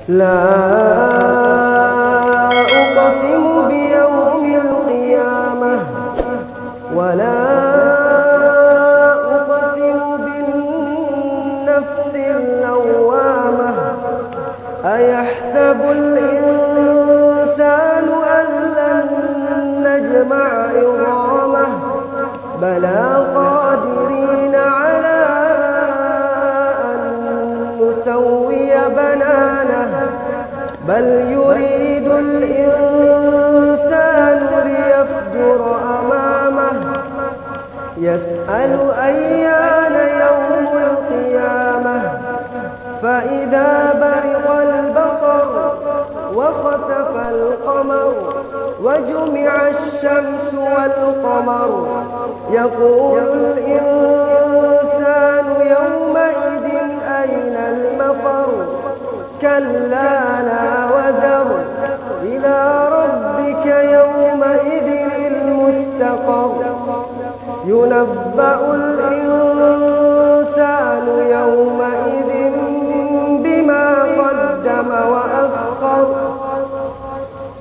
لا أقسم بيوم القيامة ولا أقسم بالنفس اللوامة أيحسب الإنسان أن لن نجمع عظامه بلى قادرين على أن نسوي بنانه بل يريد الإنسان ليفجر أمامه يسأل أيان يوم القيامة فإذا برق البصر وخسف القمر وجمع الشمس والقمر يقول الإنسان يومئذ أين المفر كلا لا وزر إلى ربك يومئذ المستقر ينبأ الإنسان يومئذ بما قدم وأخر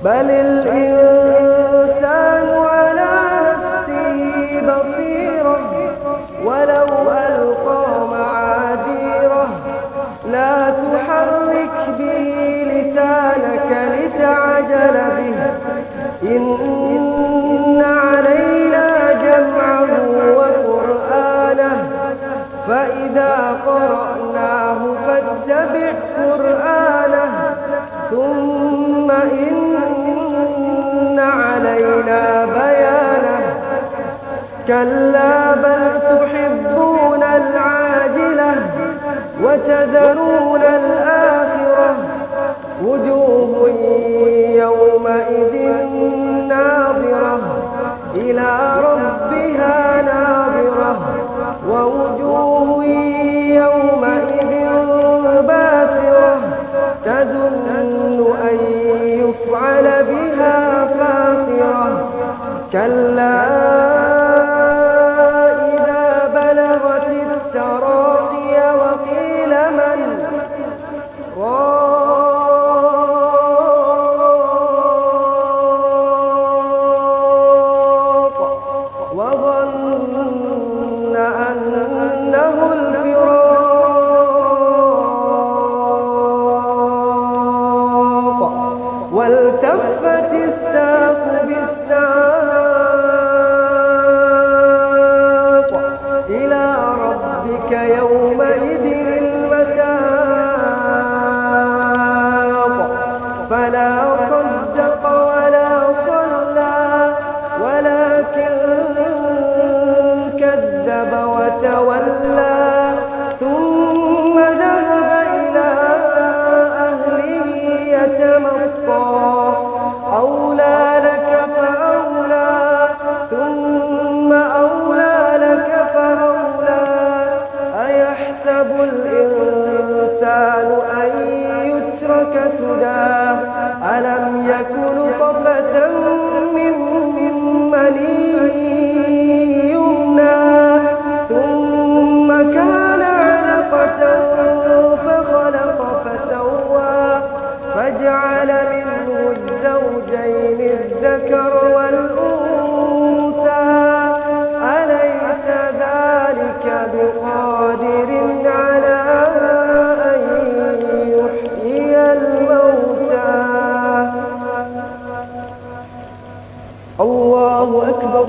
بل الإنسان على نفسه بصيرة ولو ألقى معاذيره لا تحرك به لسانك لتعجل به إن علينا جمعه وقرآنه فإذا قرأناه فاتبع قرآنه ثم إن علينا بيانه كلا بل تحبون العاجلة وتذرون الآخرة وجوه يومئذ ناظرة إلى ربها ناظرة ووجوه يومئذ باسرة تظن أن يفعل بها فاقرة كلا إذا بلغت التراقي وقيل من راق وظن أنه الفراق والتفت الساق بالساق إلى ربك يومئذ المساق فلا صدق ولا صلى ولكن كذب وتولى ثم ذهب إلى أهله يتمطى أولى لك فأولى ثم أولى لك فأولى أيحسب الإنسان أن يترك سدى ألم يكن طفة من مني يمنى ثم كان علقة فخلق فسوى فجعل منه الزوجين الذكر والأنثى أليس ذلك بقادر على أن يحيي الموتى الله أكبر